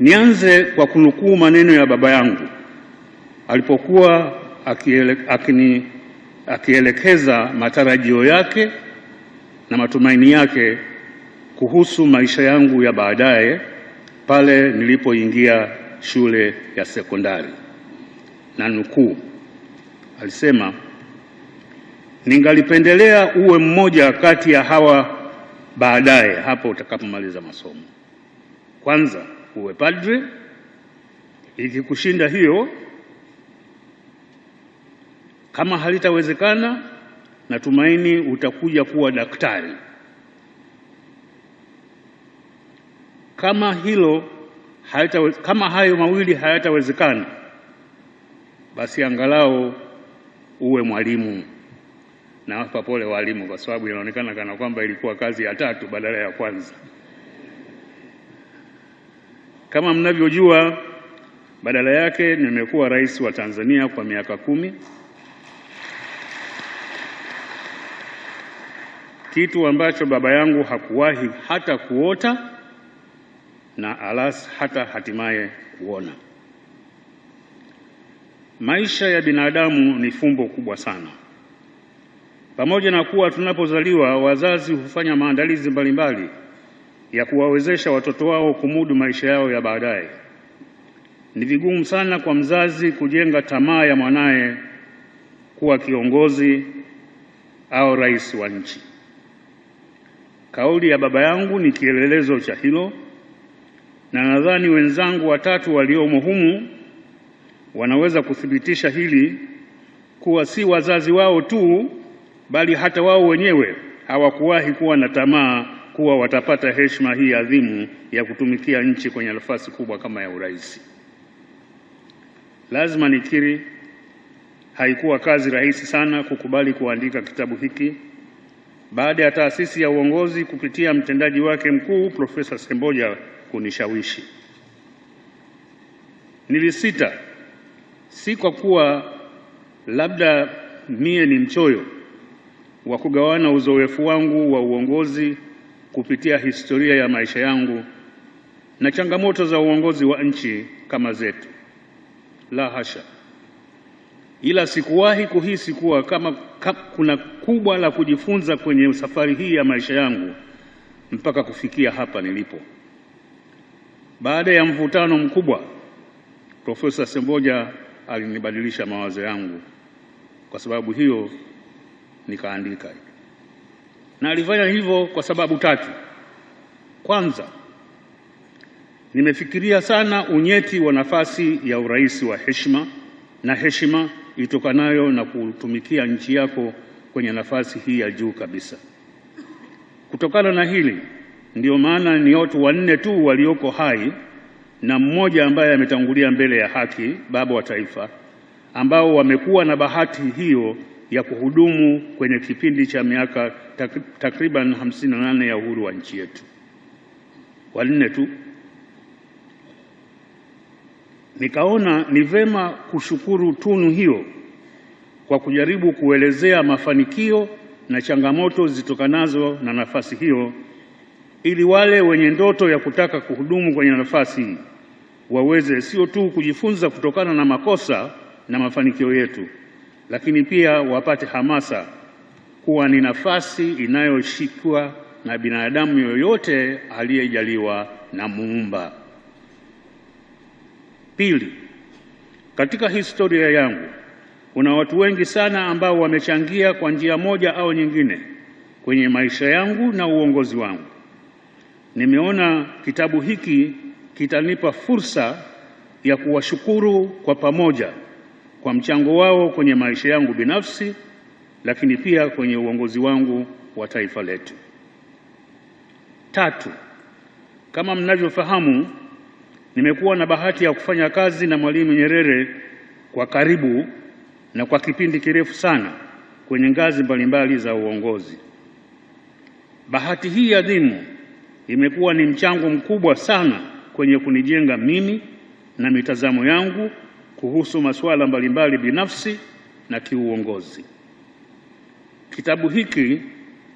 Nianze kwa kunukuu maneno ya baba yangu alipokuwa akielekeza matarajio yake na matumaini yake kuhusu maisha yangu ya baadaye pale nilipoingia shule ya sekondari. Na nukuu, alisema, "Ningalipendelea uwe mmoja kati ya hawa baadaye hapo utakapomaliza masomo. Kwanza uwe padre, ikikushinda hiyo, kama halitawezekana, natumaini utakuja kuwa daktari. Kama hayo mawili hayatawezekana, basi angalau uwe mwalimu." Na wapa pole walimu kwa sababu inaonekana kana kwamba ilikuwa kazi ya tatu badala ya kwanza. Kama mnavyojua, badala yake nimekuwa rais wa Tanzania kwa miaka 10, kitu ambacho baba yangu hakuwahi hata kuota na alas hata hatimaye kuona. Maisha ya binadamu ni fumbo kubwa sana. Pamoja na kuwa tunapozaliwa wazazi hufanya maandalizi mbalimbali ya kuwawezesha watoto wao kumudu maisha yao ya baadaye, ni vigumu sana kwa mzazi kujenga tamaa ya mwanaye kuwa kiongozi au rais wa nchi. Kauli ya baba yangu ni kielelezo cha hilo, na nadhani wenzangu watatu waliomo humu wanaweza kuthibitisha hili, kuwa si wazazi wao tu bali hata wao wenyewe hawakuwahi kuwa na tamaa kuwa watapata heshima hii adhimu ya kutumikia nchi kwenye nafasi kubwa kama ya urais. Lazima nikiri, haikuwa kazi rahisi sana kukubali kuandika kitabu hiki baada ya taasisi ya uongozi kupitia mtendaji wake mkuu Profesa Semboja kunishawishi. Nilisita, si kwa kuwa labda mie ni mchoyo wa kugawana uzoefu wangu wa uongozi kupitia historia ya maisha yangu na changamoto za uongozi wa nchi kama zetu. La hasha. Ila sikuwahi kuhisi kuwa kama kuna kubwa la kujifunza kwenye safari hii ya maisha yangu mpaka kufikia hapa nilipo. Baada ya mvutano mkubwa, Profesa Semboja alinibadilisha mawazo yangu. Kwa sababu hiyo nikaandika. Na alifanya hivyo kwa sababu tatu. Kwanza, nimefikiria sana unyeti wa nafasi ya urais wa heshima na heshima itokanayo na kutumikia nchi yako kwenye nafasi hii ya juu kabisa. Kutokana na hili, ndio maana ni watu 4 tu walioko hai na mmoja ambaye ametangulia mbele ya haki, baba wa taifa, ambao wamekuwa na bahati hiyo ya kuhudumu kwenye kipindi cha miaka takriban 58 ya uhuru wa nchi yetu. 4 tu. Nikaona ni vema kushukuru tunu hiyo kwa kujaribu kuelezea mafanikio na changamoto zitokanazo na nafasi hiyo, ili wale wenye ndoto ya kutaka kuhudumu kwenye nafasi hii waweze sio tu kujifunza kutokana na makosa na mafanikio yetu, lakini pia wapate hamasa kuwa ni nafasi inayoshikwa na binadamu yoyote aliyejaliwa na Muumba. Pili, katika historia yangu kuna watu wengi sana ambao wamechangia kwa njia moja au nyingine kwenye maisha yangu na uongozi wangu. Nimeona kitabu hiki kitanipa fursa ya kuwashukuru kwa pamoja kwa mchango wao kwenye maisha yangu binafsi, lakini pia kwenye uongozi wangu wa taifa letu. Tatu, kama mnavyofahamu, nimekuwa na bahati ya kufanya kazi na Mwalimu Nyerere kwa karibu na kwa kipindi kirefu sana kwenye ngazi mbalimbali za uongozi. Bahati hii adhimu imekuwa ni mchango mkubwa sana kwenye kunijenga mimi na mitazamo yangu kuhusu masuala mbalimbali binafsi na kiuongozi. Kitabu hiki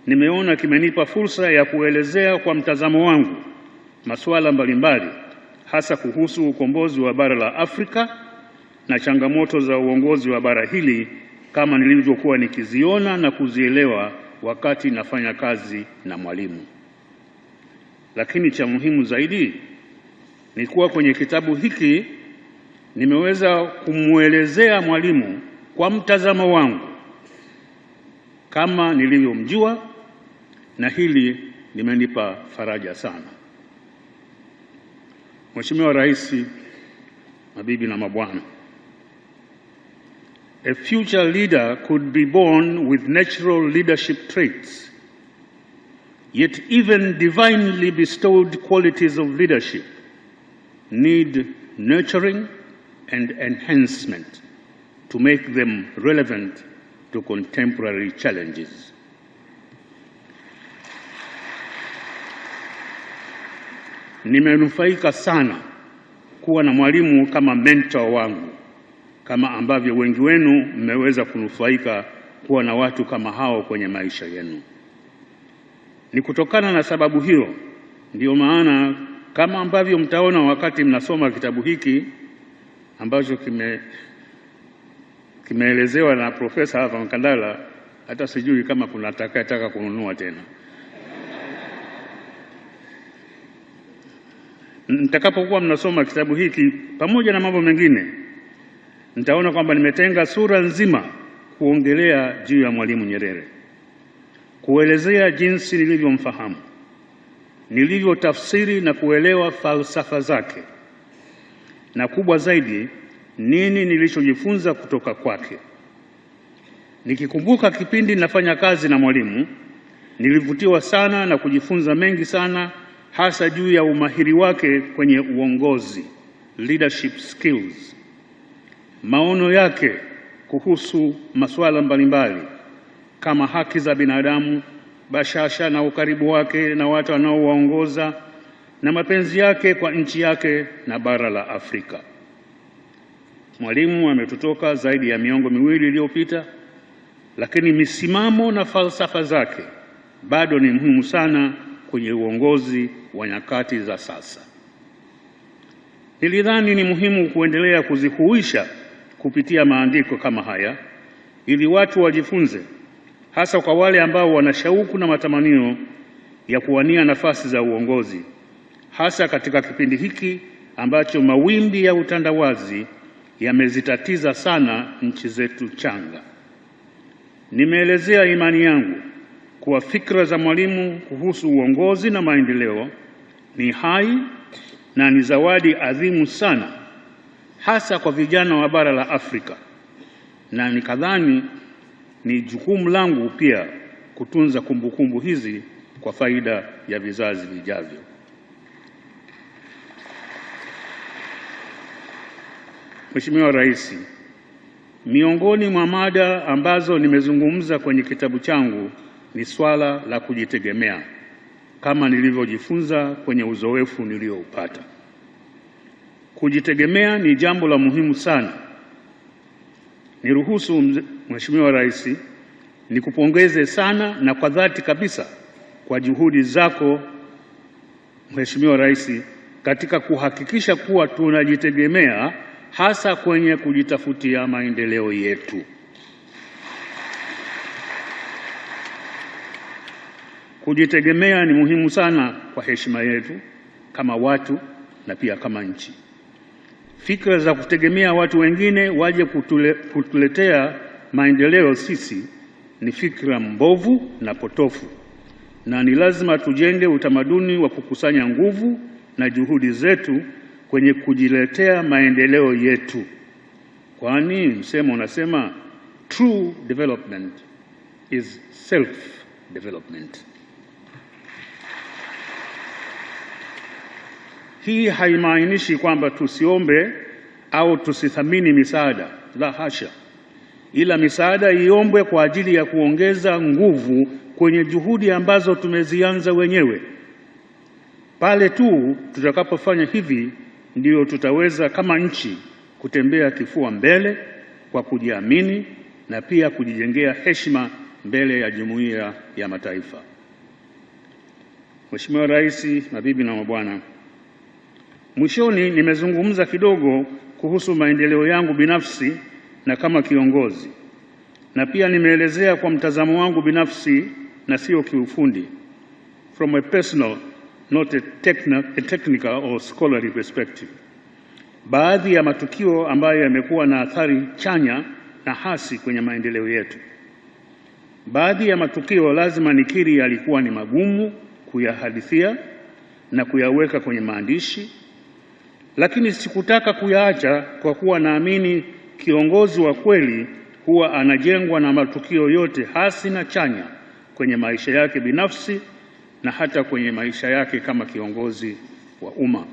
nimeona kimenipa fursa ya kuelezea kwa mtazamo wangu masuala mbalimbali hasa kuhusu ukombozi wa bara la Afrika na changamoto za uongozi wa bara hili kama nilivyokuwa nikiziona na kuzielewa wakati nafanya kazi na Mwalimu. Lakini cha muhimu zaidi ni kuwa kwenye kitabu hiki nimeweza kumuelezea Mwalimu kwa mtazamo wangu kama nilivyomjua, na hili limenipa faraja sana. Mheshimiwa Rais, mabibi na mabwana, a future leader could be born with natural leadership traits, yet even divinely bestowed qualities of leadership need nurturing and enhancement to make them relevant to contemporary challenges. Nimenufaika sana kuwa na Mwalimu kama mentor wangu, kama ambavyo wengi wenu mmeweza kunufaika kuwa na watu kama hao kwenye maisha yenu. Ni kutokana na sababu hiyo ndio maana kama ambavyo mtaona wakati mnasoma kitabu hiki ambacho kimeelezewa na Profesa Alva Mkandala, hata sijui kama kuna atakayetaka kununua tena. Mtakapokuwa mnasoma kitabu hiki pamoja na mambo mengine, mtaona kwamba nimetenga sura nzima kuongelea juu ya Mwalimu Nyerere, kuelezea jinsi nilivyomfahamu, nilivyotafsiri na kuelewa falsafa zake, na kubwa zaidi, nini nilichojifunza kutoka kwake. Nikikumbuka kipindi nafanya kazi na Mwalimu, nilivutiwa sana na kujifunza mengi sana, hasa juu ya umahiri wake kwenye uongozi, leadership skills, maono yake kuhusu masuala mbalimbali kama haki za binadamu, bashasha na ukaribu wake na watu anaowaongoza, na mapenzi yake kwa nchi yake na bara la Afrika. Mwalimu ametutoka zaidi ya miongo miwili iliyopita, lakini misimamo na falsafa zake bado ni muhimu sana kwenye uongozi wa nyakati za sasa. Nilidhani ni muhimu kuendelea kuzihuisha kupitia maandiko kama haya ili watu wajifunze, hasa kwa wale ambao wana shauku na matamanio ya kuwania nafasi za uongozi, hasa katika kipindi hiki ambacho mawimbi ya utandawazi yamezitatiza sana nchi zetu changa. Nimeelezea imani yangu kuwa fikra za Mwalimu kuhusu uongozi na maendeleo ni hai na ni zawadi adhimu sana, hasa kwa vijana wa bara la Afrika, na nikadhani ni jukumu langu pia kutunza kumbukumbu hizi kwa faida ya vizazi vijavyo. Mheshimiwa Rais, miongoni mwa mada ambazo nimezungumza kwenye kitabu changu ni swala la kujitegemea, kama nilivyojifunza kwenye uzoefu nilioupata. Kujitegemea ni jambo la muhimu sana. Niruhusu Mheshimiwa Rais, nikupongeze sana na kwa dhati kabisa kwa juhudi zako Mheshimiwa Rais katika kuhakikisha kuwa tunajitegemea, hasa kwenye kujitafutia maendeleo yetu. Kujitegemea ni muhimu sana kwa heshima yetu kama watu na pia kama nchi. Fikra za kutegemea watu wengine waje kutuletea maendeleo sisi ni fikra mbovu na potofu, na ni lazima tujenge utamaduni wa kukusanya nguvu na juhudi zetu kwenye kujiletea maendeleo yetu, kwani msemo unasema true development is self development. Hii haimaanishi kwamba tusiombe au tusithamini misaada, la hasha, ila misaada iombwe kwa ajili ya kuongeza nguvu kwenye juhudi ambazo tumezianza wenyewe. Pale tu tutakapofanya hivi ndio tutaweza kama nchi kutembea kifua mbele kwa kujiamini na pia kujijengea heshima mbele ya Jumuiya ya Mataifa. Mheshimiwa Rais, mabibi na mabwana, Mwishoni, nimezungumza kidogo kuhusu maendeleo yangu binafsi na kama kiongozi, na pia nimeelezea kwa mtazamo wangu binafsi na sio kiufundi, from a personal, not a technical or scholarly perspective, baadhi ya matukio ambayo yamekuwa na athari chanya na hasi kwenye maendeleo yetu. Baadhi ya matukio lazima nikiri yalikuwa ni magumu kuyahadithia na kuyaweka kwenye maandishi, lakini sikutaka kuyaacha kwa kuwa naamini kiongozi wa kweli huwa anajengwa na matukio yote hasi na chanya kwenye maisha yake binafsi na hata kwenye maisha yake kama kiongozi wa umma.